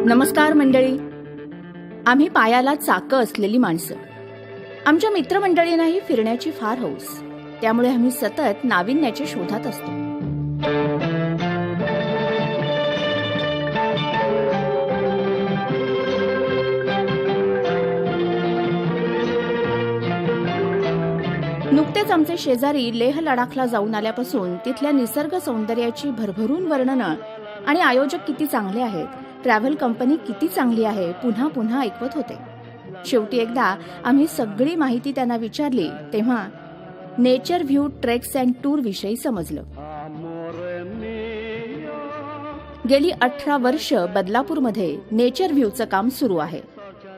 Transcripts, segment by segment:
नमस्कार मंडळी. आम्ही पायाला चाकं असलेली माणसं. आमच्या मित्रमंडळींनाही फिरण्याची फार हौस, त्यामुळे आम्ही सतत नाविन्याच्या शोधात असतो. नुकतेच आमचे शेजारी लेह लडाखला जाऊन आल्यापासून तिथल्या निसर्ग सौंदर्याची भरभरून वर्णनं आणि आयोजक किती चांगले आहेत, ट्रॅव्हल कंपनी किती चांगली आहे, पुन्हा पुन्हा ऐकवत होते. शेवटी एकदा आम्ही सगळी माहिती त्यांना विचारली तेव्हा nature view treks and tour विषयी समजलं. गेली 18 वर्ष बदलापूरमध्ये नेचर व्ह्यूचं काम सुरू आहे.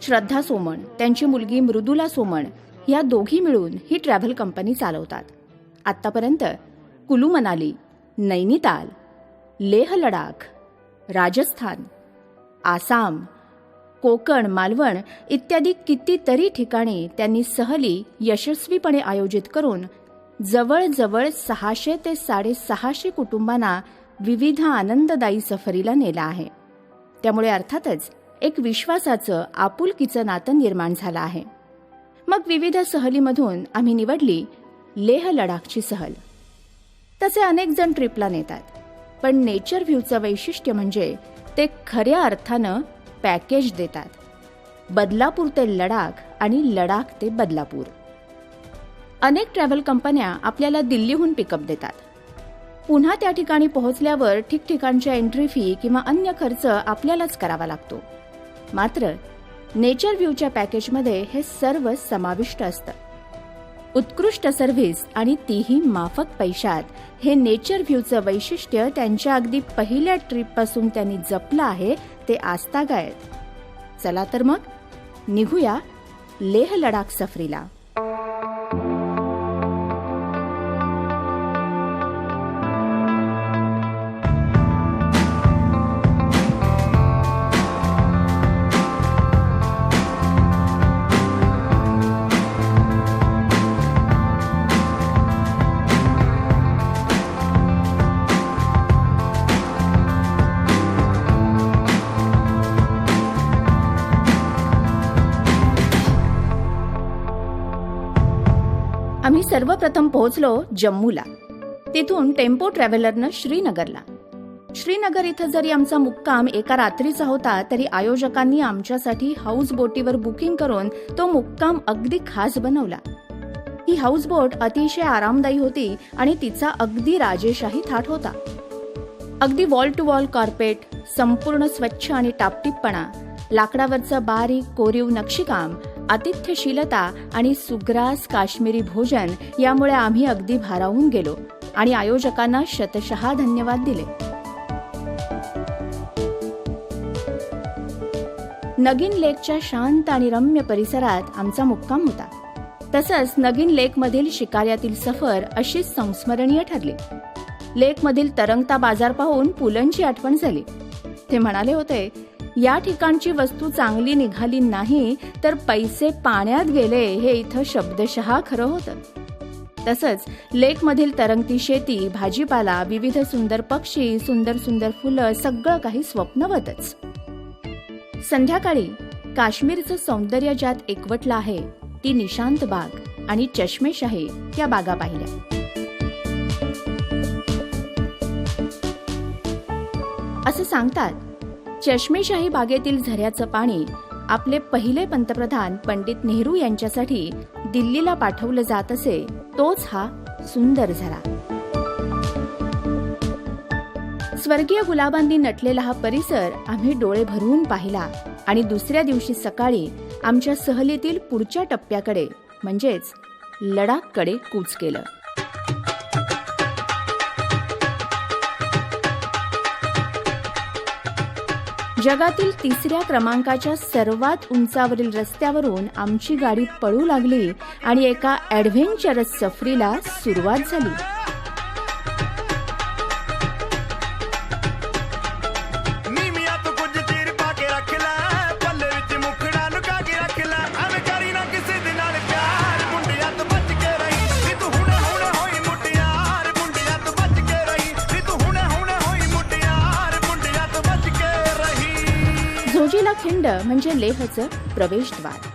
श्रद्धा सोमण, त्यांची मुलगी मृदुला सोमण या दोघी मिळून ही ट्रॅव्हल कंपनी चालवतात. आतापर्यंत कुलू मनाली, नैनिताल, लेह लडाख, राजस्थान, आसाम, कोकण, मालवण इत्यादी कितीतरी ठिकाणी त्यांनी सहली यशस्वीपणे आयोजित करून जवळजवळ 600 ते 650 कुटुंबांना विविध आनंददायी सफरीला नेला आहे. त्यामुळे अर्थातच एक विश्वासाचं, आपुलकीचं नातं निर्माण झालं आहे. मग विविध सहलीमधून आम्ही निवडली लेह लडाखची सहल. तसे अनेक जण ट्रिपला नेतात, पण नेचर व्ह्यूचं वैशिष्ट्य म्हणजे ते खऱ्या अर्थानं पॅकेज देतात. बदलापूर ते लडाख आणि लडाख ते बदलापूर. अनेक ट्रॅव्हल कंपन्या आपल्याला दिल्लीहून पिकअप देतात. पुन्हा त्या ठिकाणी पोहोचल्यावर ठिकठिकाणच्या एंट्री फी किंवा अन्य खर्च आपल्यालाच करावा लागतो. मात्र नेचर व्ह्यूच्या पॅकेजमध्ये हे सर्व समाविष्ट असतं. उत्कृष्ट सर्व्हिस आणि तीही माफक पैशात. हे नेचर व्ह्यूचं वैशिष्ट्य त्यांच्या अगदी पहिल्या ट्रिपपासून त्यांनी जपलं आहे, ते आजतागायत. चला तर मग निघूया लेह लडाख सफरीला. आम्ही सर्वप्रथम पोहोचलो जम्मूला. तिथून टेम्पो ट्रॅव्हलरनं श्रीनगरला. श्रीनगर इथं जरी आमचा मुक्काम एका रात्रीचा होता, तरी आयोजकांनी आमच्यासाठी हाऊस बोटीवर बुकिंग करून तो मुक्काम अगदी खास बनवला. ही हाऊस बोट अतिशय आरामदायी होती आणि तिचा अगदी राजेशाही थाट होता. अगदी वॉल टू वॉल कार्पेट, संपूर्ण स्वच्छ आणि टापटीपपणा, लाकडावरचं बारीक कोरीव नक्षीकाम, आतिथ्यशीलता आणि सुग्रास काश्मीरी भोजन यामुळे आम्ही अगदी भारावून गेलो आणि आयोजकांना शतशः धन्यवाद दिले. नगीन लेकच्या शांत आणि रम्य परिसरात आमचा मुक्काम होता. तसंच नगीन लेकमधील शिकाऱ्यातील सफर अशीच संस्मरणीय ठरली. लेकमधील तरंगता बाजार पाहून पुलंची आठवण झाली. ते म्हणाले होते, या ठिकाणची वस्तू चांगली निघाली नाही तर पैसे पाण्यात गेले, हे इथं शब्दशः खरं होतं. तसंच लेकमधील तरंगती शेती, भाजीपाला, विविध सुंदर पक्षी, सुंदर सुंदर फुलं, सगळं काही स्वप्नवतच. संध्याकाळी काश्मीरचं सौंदर्य ज्यात एकवटलं आहे, ती निशांत बाग आणि चष्मेशाही या बागा पाहिल्या. असं सांगतात, चष्मेशाही बागेतील झऱ्याचं पाणी आपले पहिले पंतप्रधान पंडित नेहरू यांच्यासाठी दिल्लीला पाठवलं जात असे, तोच हा सुंदर झरा. स्वर्गीय गुलाबांनी नटलेला हा परिसर आम्ही डोळे भरून पाहिला आणि दुसऱ्या दिवशी सकाळी आमच्या सहलीतील पुढच्या टप्प्याकडे म्हणजेच लडाखकडे कूच केलं. जगातील 3ऱ्या क्रमांकाच्या सर्वात उंचावरील रस्त्यावरून आमची गाडी पळू लागली आणि एका ॲडव्हेंचरस सफरीला सुरुवात झाली. झोजिला खिंड म्हणजे लेहचं प्रवेशद्वार.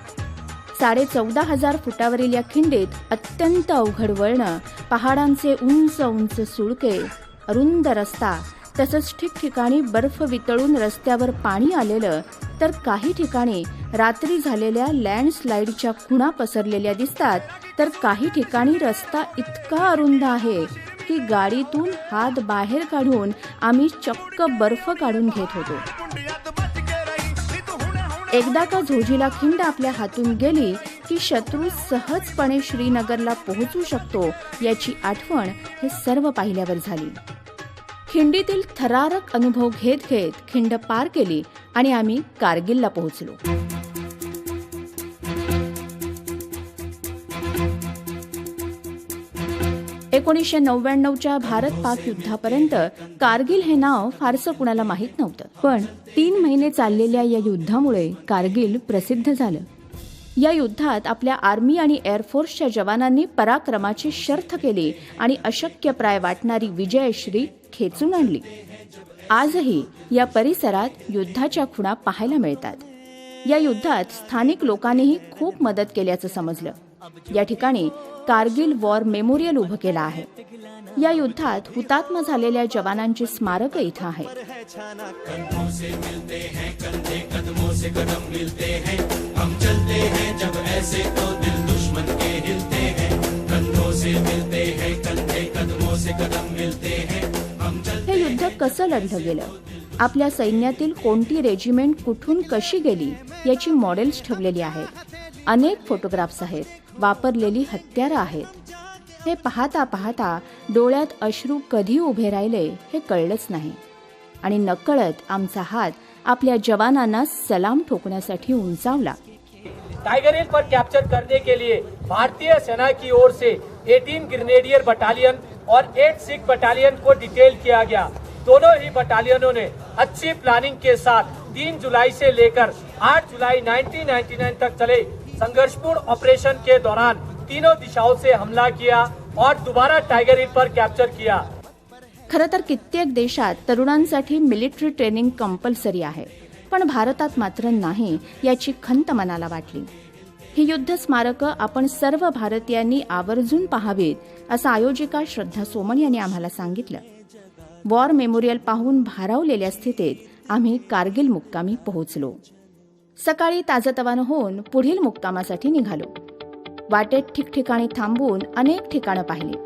14,500 फुटावरील या खिंडीत अत्यंत अवघड वळणं, पहाडांचे उंच उंच सुळके, अरुंद रस्ता, तसंच ठिकठिकाणी बर्फ वितळून रस्त्यावर पाणी आलेलं, तर काही ठिकाणी रात्री झालेल्या लँडस्लाईडच्या खुणा पसरलेल्या दिसतात, तर काही ठिकाणी रस्ता इतका अरुंद आहे की गाडीतून हात बाहेर काढून आम्ही चक्क बर्फ काढून घेत होतो. एकदा का झोजिला खिंड आपल्या हातून गेली की शत्रू सहजपणे श्रीनगरला पोहोचू शकतो याची आठवण हे सर्व पाहिल्यावर झाली. खिंडीतील थरारक अनुभव घेत घेत खिंड पार केली आणि आम्ही कारगिलला पोहोचलो. च्या भारत-पाक युद्धापर्यंत कारगिल हे नाव फारसं कुणाला माहीत नव्हतं. पण 3 महिने चाललेल्या या युद्धामुळे कारगिल प्रसिद्ध झालं. या युद्धात आपल्या आर्मी आणि एअरफोर्सच्या जवानांनी पराक्रमाची शर्थ केली आणि अशक्यप्राय वाटणारी विजयश्री खेचून आणली. आजही या परिसरात युद्धाच्या खुणा पाहायला मिळतात. या युद्धात स्थानिक लोकांनीही खूप मदत केल्याचं समजलं. या ठिकाणी कारगिल वॉर मेमोरियल उभं केलं आहे. या युद्धात हुतात्मा झालेल्या जवानांची स्मारक इथं आहे. हे युद्ध कसं लढलं गेलं, आपल्या सैन्यातील कोणती रेजिमेंट कुठून कशी गेली याची मॉडेल्स ठेवलेली आहेत. अनेक फोटोग्राफ्स आहेत, वापरलेली हत्यारं आहेत. हे पाहता पाहता डोळ्यात अश्रू कधी उभे राहिले हे कळलंच नाही आणि नकळत आमचा हात आपल्या जवानांना सलाम ठोकण्यासाठी उंचावला. टाइगर हिल पर कैप्चर करने के लिए भारतीय सेना की ओर से 18 ग्रेनेडियर बटालियन और 8 सिख बटालियन को डिटेल किया गया. दोनों ही बटालियनों ने अच्छी प्लानिंग के साथ 3 जुलाई से लेकर 8 जुलाई 1999 तक चले संघर्षपूर्ण ऑपरेशन के दौरान तीनों दिशाओं से हमला किया और दोबारा टाइगर हिल पर कैप्चर किया. खरं तर कित्येक देशात तरुणांसाठी मिलिटरी ट्रेनिंग कंपल्सरी आहे, पण भारतात मात्र नाही याची खंत मनाला वाटली. ही युद्ध स्मारकं आपण सर्व भारतीयांनी आवर्जून पाहावीत असं आयोजिका श्रद्धा सोमण यांनी आम्हाला सांगितलं. वॉर मेमोरियल पाहून भारावलेल्या स्थितीत आम्ही कारगिल मुक्कामी पोहोचलो. सकाळी ताजतवानं होऊन पुढील मुक्कामासाठी निघालो. वाटेत ठिकठिकाणी थांबून अनेक ठिकाणं पाहिली.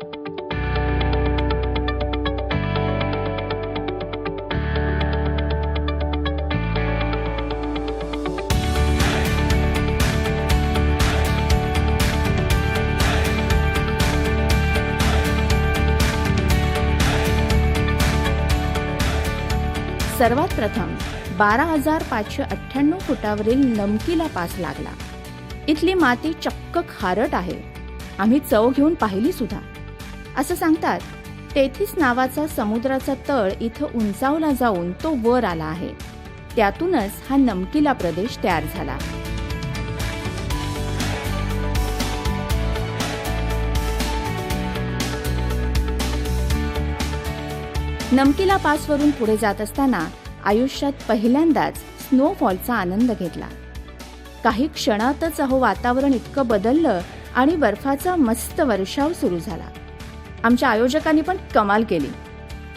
सर्वात प्रथम 12,598 फुटावरील नमकीला पास लागला. इथली माती चक्क खारट आहे. आम्ही चव घेऊन पाहिली सुद्धा. असं सांगतात टेथिस नावाचा समुद्राचा तळ इथं उंचावला जाऊन तो वर आला आहे. त्यातूनच हा नमकीला प्रदेश तयार झाला. नमकीला पासवरून पुढे जात असताना आयुष्यात पहिल्यांदाच स्नोफॉलचा आनंद घेतला. काही क्षणातच वातावरण इतकं बदललं आणि बर्फाचा मस्त वर्षाव सुरू झाला. आमच्या आयोजकांनी पण कमाल केली.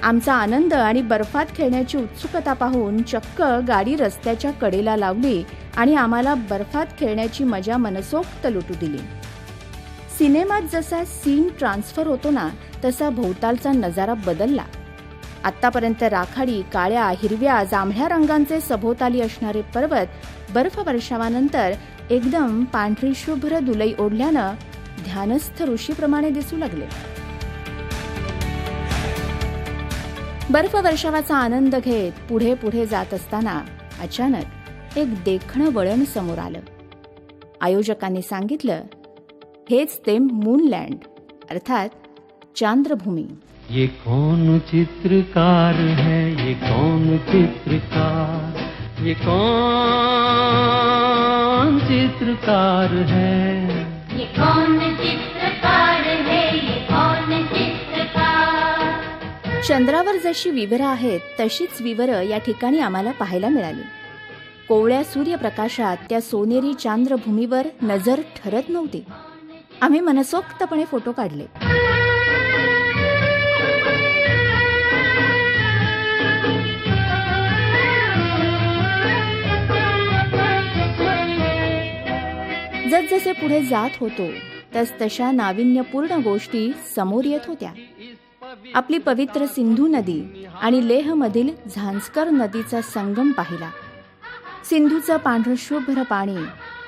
आमचा आनंद आणि बर्फात खेळण्याची उत्सुकता पाहून चक्क गाडी रस्त्याच्या कडेला लावली आणि आम्हाला बर्फात खेळण्याची मजा मनसोक्त लुटू दिली. सिनेमात जसा सीन ट्रान्सफर होतो ना, तसा भोवतालचा नजारा बदलला. आत्तापर्यंत राखाडी, काळ्या, हिरव्या, जांभळ्या रंगांचे सभोवताली असणारे पर्वत बर्फ वर्षावानंतर एकदम पांढरी शुभ्र दुलई ओढल्यानं ध्यानस्थ ऋषीप्रमाणे दिसू लागले. बर्फ वर्षावाचा आनंद घेत पुढे पुढे जात असताना अचानक एक देखणं वळण समोर आलं. आयोजकांनी सांगितलं हेच ते मूनलँड अर्थात चांद्रभूमी. ये कौन चित्रकार है, ये कौन चित्रकार, ये कौन चित्रकार है, ये कौन चित्रकार है, ये कौन चित्रकार. चंद्रावर जशी विवरं आहेत तशीच विवरं या ठिकाणी आम्हाला पाहायला मिळाली. कोवळ्या सूर्यप्रकाशात त्या सोनेरी चांद्रभूमीवर नजर ठरत नव्हती. आम्ही मनसोक्तपणे फोटो काढले. जसजसे पुढे जात होतो तसतशा नाविन्यपूर्ण गोष्टी समोर येत होत्या. आपली पवित्र सिंधू नदी आणि लेहमधील झांस्कर नदीचा संगम पाहिला. सिंधूचं पांढरं शुभ्र पाणी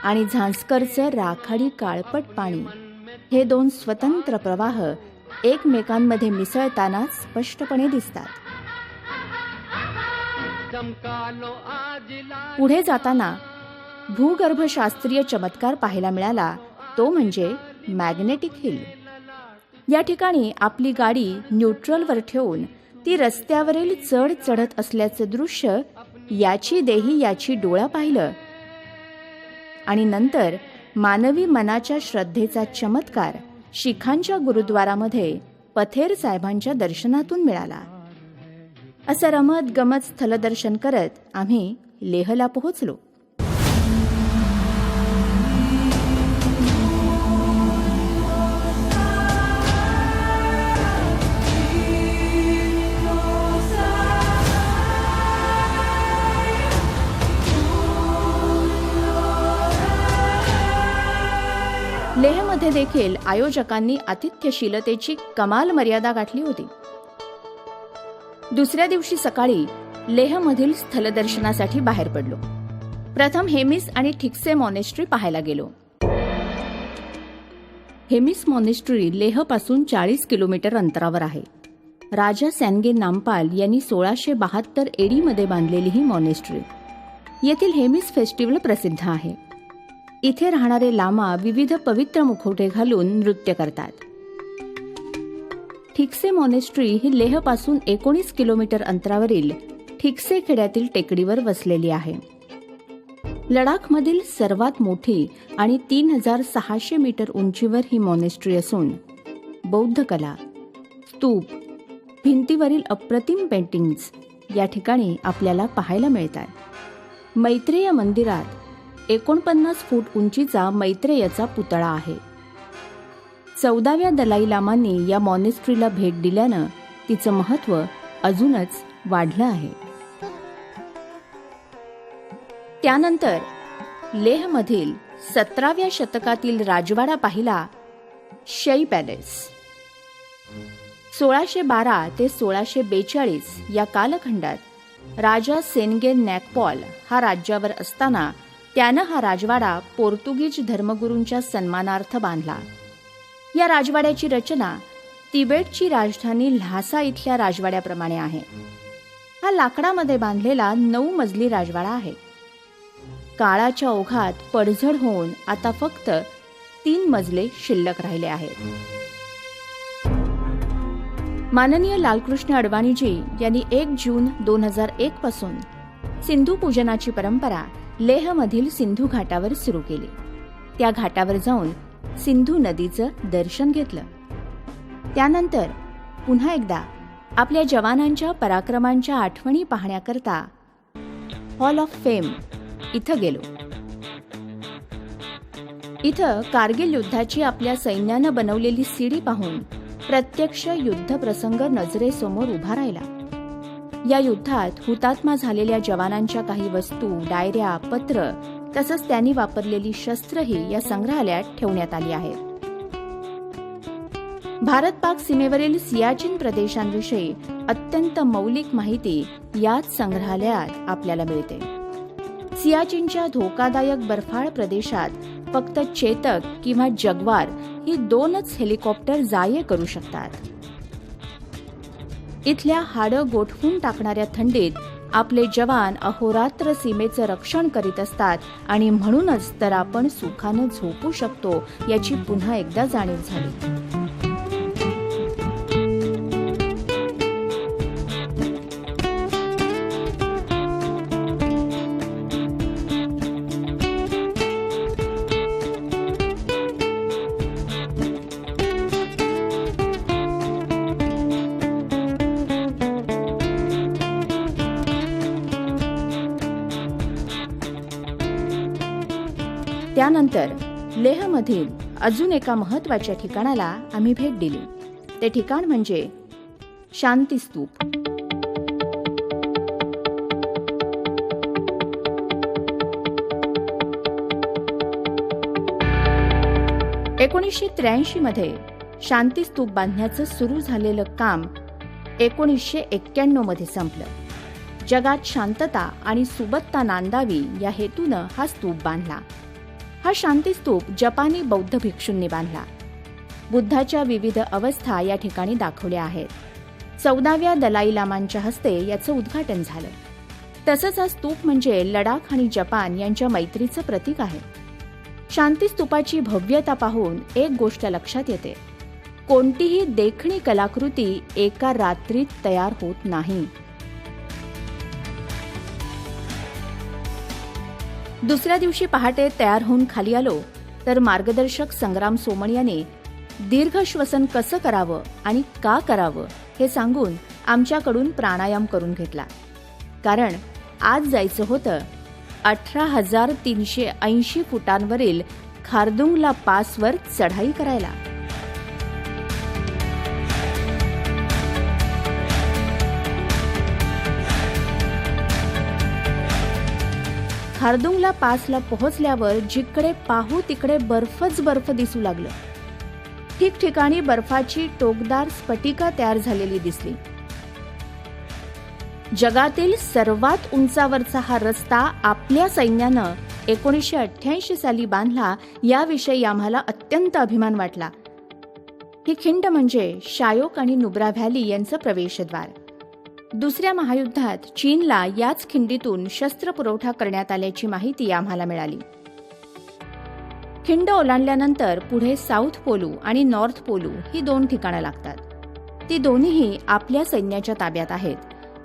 आणि झांस्करचं राखाडी काळपट पाणी हे दोन स्वतंत्र प्रवाह एकमेकांमध्ये मिसळताना स्पष्टपणे दिसतात. पुढे जाताना भूगर्भशास्त्रीय चमत्कार पाहायला मिळाला, तो म्हणजे मॅग्नेटिक हिल. या ठिकाणी आपली गाडी न्यूट्रलवर ठेवून ती रस्त्यावरील चढ चढत असल्याचं दृश्य याची देही याची डोळा पाहिलं आणि नंतर मानवी मनाच्या श्रद्धेचा चमत्कार शिखांच्या गुरुद्वारामध्ये पथेर साहेबांच्या दर्शनातून मिळाला. असं रमत गमत स्थलदर्शन करत आम्ही लेहला पोहोचलो. लेहमध्ये देखील आयोजकांनी आतिथ्यशीलतेची कमाल मर्यादा गाठली होती. दुसऱ्या दिवशी सकाळी लेहमधील स्थलदर्शनासाठी बाहेर पडलो. प्रथम हेमिस आणि ठिकसे मॉनेस्ट्री पाहायला गेलो. हेमिस मॉनेस्ट्री लेहपासून 40 किलोमीटर अंतरावर आहे. राजा सॅनगे नामपाल यांनी 1672 AD मध्ये बांधलेली ही मॉनेस्ट्री. येथील हेमिस फेस्टिवल प्रसिद्ध आहे. इथे राहणारे लामा विविध पवित्र मुखवटे घालून नृत्य करतात. ठिकसे मॉनेस्ट्री ही लेहपासून 19 किलोमीटर अंतरावरील ठिकसे खेड्यातील टेकडीवर वसलेली आहे. लडाखमधील सर्वात मोठी आणि 3600 मीटर उंचीवर ही मॉनेस्ट्री असून बौद्ध कला, स्तूप, भिंतीवरील अप्रतिम पेंटिंग्ज या ठिकाणी आपल्याला पाहायला मिळतात. मैत्रेय मंदिरात 49 फूट उंचीचा मैत्रेयचा पुतळा आहे. 14व्या दलाई लामांनी या मॉनेस्ट्रीला भेट दिल्यानं तिचं महत्त्व अजूनच वाढलं आहे. त्यानंतर लेहमधील 17व्या शतकातील राजवाडा पाहिला, शै पॅलेस. 1612 ते 1642 या कालखंडात राजा सेनगे नॅकपॉल हा राज्यावर असताना त्यानं हा राजवाडा पोर्तुगीज धर्मगुरूंच्या सन्मानार्थ बांधला. या राजवाड्याची रचना तिबेटची राजधानी ल्हासा इथल्या राजवाड्याप्रमाणे आहे. हा लाकडामध्ये बांधलेला 9 मजली राजवाडा आहे. काळाच्या ओघात पडझड होऊन आता फक्त 3 मजले शिल्लक राहिले आहेत. माननीय लालकृष्ण अडवाणीजी यांनी 1 जून 2001 पासून सिंधू पूजनाची परंपरा लेहमधील सिंधू घाटावर सुरू केली. त्या घाटावर जाऊन सिंधू नदीचं दर्शन घेतलं. त्यानंतर पुन्हा एकदा आपल्या जवानांच्या पराक्रमांच्या आठवणी पाहण्याकरता हॉल ऑफ फेम इथं गेलो. इथं कारगिल युद्धाची आपल्या सैन्यानं बनवलेली सीडी पाहून प्रत्यक्ष युद्ध प्रसंग नजरेसमोर उभा राहिला. या युद्धात हुतात्मा झालेल्या जवानांच्या काही वस्तू, डायऱ्या, पत्र तसंच त्यांनी वापरलेली शस्त्रही या संग्रहालयात ठेवण्यात आली आहेत. भारत पाक सीमेवरील सियाचीन प्रदेशांविषयी अत्यंत मौलिक माहिती याच संग्रहालयात आपल्याला मिळते. सियाचीनच्या धोकादायक बर्फाळ प्रदेशात फक्त चेतक किंवा जग्वार ही 2च हेलिकॉप्टर जा-ये करू शकतात. इथल्या हाडं गोठवून टाकणाऱ्या थंडीत आपले जवान अहोरात्र सीमेचं रक्षण करीत असतात आणि म्हणूनच तर आपण सुखानं झोपू शकतो याची पुन्हा एकदा जाणीव झाली. त्यानंतर लेहमधील अजून एका महत्त्वाच्या ठिकाणाला आम्ही भेट दिली. ते ठिकाण म्हणजे शांती स्तूप. मध्ये शांती स्तूप बांधण्याचं सुरू झालेलं काम 1991 मध्ये संपलं. जगात शांतता आणि सुबत्ता नांदावी या हेतूनं हा स्तूप बांधला. हा शांती स्तूप जपानी बौद्ध भिक्षूंनी बांधला. बुद्धाच्या विविध अवस्था या ठिकाणी दाखवल्या आहेत. 14व्या दलाई लामांच्या हस्ते याचं उद्घाटन झालं. तसंच हा स्तूप म्हणजे लडाख आणि जपान यांच्या मैत्रीचं प्रतीक आहे. शांती स्तूपाची भव्यता पाहून एक गोष्ट लक्षात येते, कोणतीही देखणी कलाकृती एका रात्रीत तयार होत नाही. दुसऱ्या दिवशी पहाटे तयार होऊन खाली आलो तर मार्गदर्शक संग्राम सोमण यांनी दीर्घ श्वसन कसं करावं आणि का करावं हे सांगून आमच्याकडून प्राणायाम करून घेतला. कारण आज जायचं होतं 18,380 फुटांवरील खारदुंगला पासवर चढाई करायला. खारदुंगला पासला पोहोचल्यावर जिकडे पाहू तिकडे बर्फच बर्फ दिसू लागलं. ठिकठिकाणी बर्फाची टोकदार स्फटिका तयार झालेली दिसली. जगातील सर्वात उंचावरचा हा रस्ता आपल्या सैन्यानं 1988 साली बांधला याविषयी आम्हाला अत्यंत अभिमान वाटला. ही खिंड म्हणजे शायोक आणि नुब्रा व्हॅली यांचं प्रवेशद्वार. दुसऱ्या महायुद्धात चीनला याच खिंडीतून शस्त्र पुरवठा करण्यात आल्याची माहिती आम्हाला मिळाली. खिंड ओलांडल्यानंतर पुढे साऊथ पोलू आणि नॉर्थ पोलू ही 2 ठिकाणं लागतात. ती दोन्हीही आपल्या सैन्याच्या ताब्यात आहेत.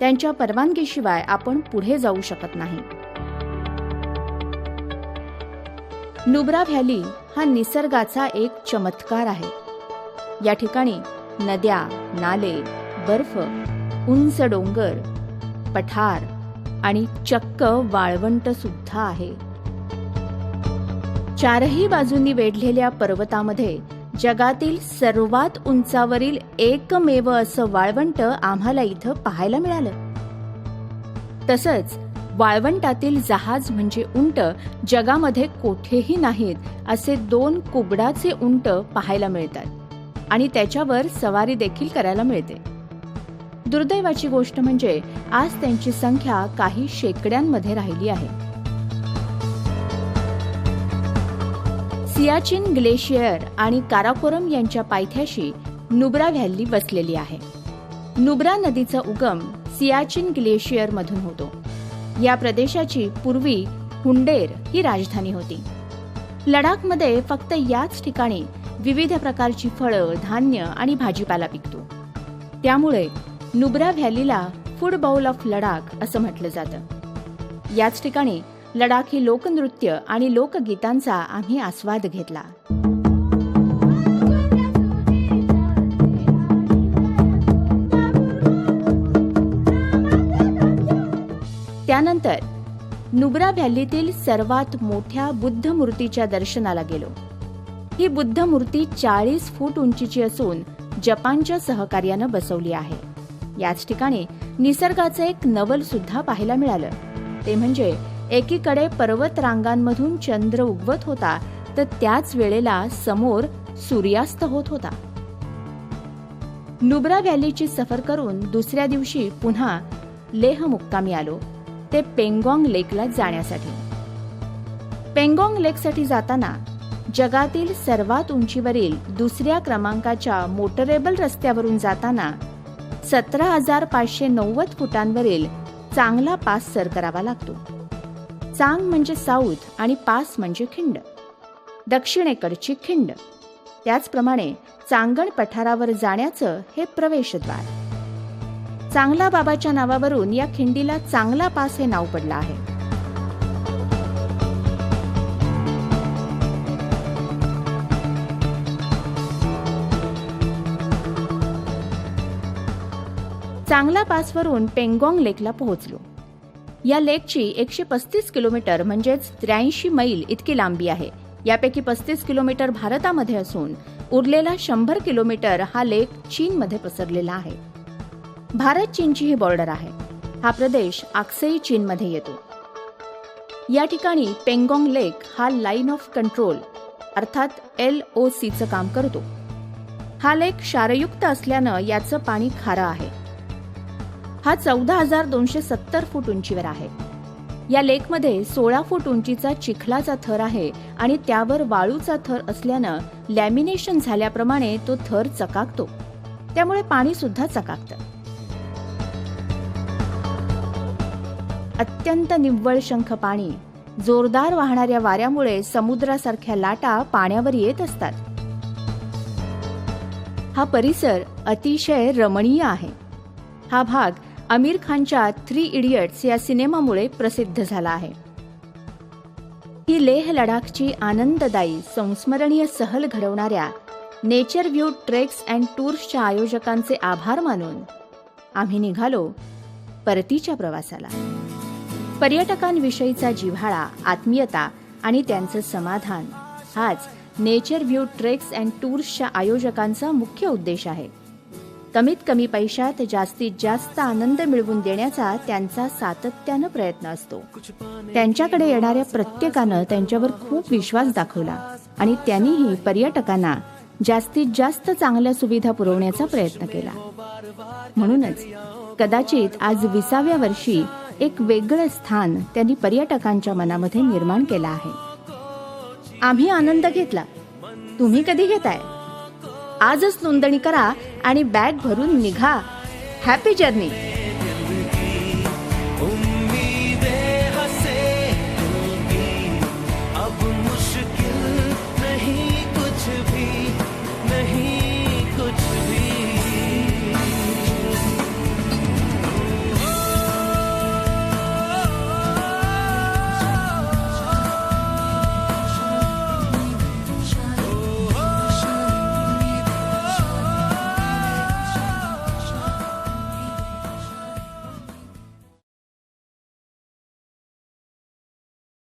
त्यांच्या परवानगीशिवाय आपण पुढे जाऊ शकत नाही. नुब्रा व्हॅली हा निसर्गाचा एक चमत्कार आहे. या ठिकाणी नद्या, नाले, बर्फ, उंच डोंगर, पठार आणि चक्क वाळवंट सुद्धा आहे. चारही बाजूंनी वेढलेल्या पर्वतामध्ये जगातील सर्वात उंचावरील एकमेव असं वाळवंट आम्हाला इथं पाहायला मिळालं. तसंच वाळवंटातील जहाज म्हणजे उंट जगामध्ये कोठेही नाहीत असे 2 कुबडाचे उंट पाहायला मिळतात आणि त्याच्यावर सवारी देखील करायला मिळते. दुर्दैवाची गोष्ट म्हणजे आज त्यांची संख्या काही शेकड्यांमध्ये राहिली आहे. सियाचिन ग्लेशियर आणि काराकोरम यांच्या पायथ्याशी नुब्रा व्हॅली वसलेली आहे. नुब्रा नदीचा उगम सियाचिन ग्लेशियर मधून होतो. या प्रदेशाची पूर्वी हुंडेर ही राजधानी होती. लडाखमध्ये फक्त याच ठिकाणी विविध प्रकारची फळं, धान्य आणि भाजीपाला पिकतो. त्यामुळे नुब्रा व्हॅलीला फूड बाउल ऑफ लडाख असं म्हटलं जातं. याच ठिकाणी लडाखी लोकनृत्य आणि लोकगीतांचा आम्ही आस्वाद घेतला. त्यानंतर नुब्रा व्हॅलीतील सर्वात मोठ्या बुद्ध मूर्तीच्या दर्शनाला गेलो. ही बुद्ध मूर्ती 40 फूट उंचीची असून जपानच्या सहकार्यानं बसवली आहे. याच ठिकाणी निसर्गाचं एक नवल सुद्धा पाहायला मिळालं. ते म्हणजे एकीकडे पर्वत रांगांमधून चंद्र उगवत होता तर त्याच वेळेला समोर सूर्यास्त होत होता. नुब्रा व्हॅलीची सफर करून दुसऱ्या दिवशी पुन्हा लेह मुक्कामी आलो. ते पेंगॉंग लेकला जाण्यासाठी. पेंगॉंग लेकसाठी जाताना जगातील सर्वात उंचीवरील दुसऱ्या क्रमांकाच्या मोटरेबल रस्त्यावरून जाताना 17,590 फुटांवरील चांगला पास सर करावा लागतो. चांग म्हणजे साऊथ आणि पास म्हणजे खिंड, दक्षिणेकडची खिंड. त्याचप्रमाणे चांगण पठारावर जाण्याचं हे प्रवेशद्वार. चांगला बाबाच्या नावावरून या खिंडीला चांगला पास हे नाव पडलं आहे. चांगला पासवरून पेंगॉंग लेकला पोहोचलो. या लेकची 135 किलोमीटर म्हणजेच 83 मैल इतकी लांबी आहे. यापैकी 35 किलोमीटर भारतामध्ये असून उरलेला 100 किलोमीटर हा लेक चीनमध्ये पसरलेला आहे. भारत चीनची ही बॉर्डर आहे. हा प्रदेश आक्सेई चीनमध्ये येतो. या ठिकाणी पेंगॉंग लेक हा लाईन ऑफ कंट्रोल अर्थात LOCचं काम करतो. हा लेक क्षारयुक्त असल्यानं याचं पाणी खारं आहे. हा 14,270 फूट उंचीवर आहे. या लेकमध्ये 16 फूट उंचीचा चिखलाचा थर आहे आणि त्यावर वाळूचा थर असल्यानं लॅमिनेशन झाल्याप्रमाणे तो थर चकाकतो. त्यामुळे पाणी सुद्धा चकाकतं. अत्यंत निव्वळ शंख पाणी, जोरदार वाहणाऱ्या वाऱ्यामुळे समुद्रासारख्या लाटा पाण्यावर येत असतात. हा परिसर अतिशय रमणीय आहे. हा भाग आमिर खानच्या 3 इडियट्स या सिनेमामुळे प्रसिद्ध झाला आहे. ही लेह लडाखची आनंददायी संस्मरणीय सहल घडवणाऱ्या नेचर व्ह्यू ट्रेक्स अँड टूर्सच्या आयोजकांचे आभार मानून आम्ही निघालो परतीच्या प्रवासाला. पर्यटकांविषयीचा जिव्हाळा, आत्मीयता आणि त्यांचं समाधान हाच नेचर व्ह्यू ट्रेक्स अँड टूर्सच्या आयोजकांचा मुख्य उद्देश आहे. कमीत कमी पैशात जास्तीत जास्त आनंद मिळवून देण्याचा त्यांचा सातत्यानं प्रयत्न असतो. त्यांच्याकडे येणाऱ्या प्रत्येकानं त्यांच्यावर खूप विश्वास दाखवला आणि त्यांनीही पर्यटकांना जास्तीत जास्त चांगल्या सुविधा पुरवण्याचा प्रयत्न केला. म्हणूनच कदाचित आज 20व्या वर्षी एक वेगळं स्थान त्यांनी पर्यटकांच्या मनामध्ये निर्माण केलं आहे. आम्ही आनंद घेतला. तुम्ही कधी घेताय? आजच नोंदणी करा आणि बॅग भरून निघा. Happy journey.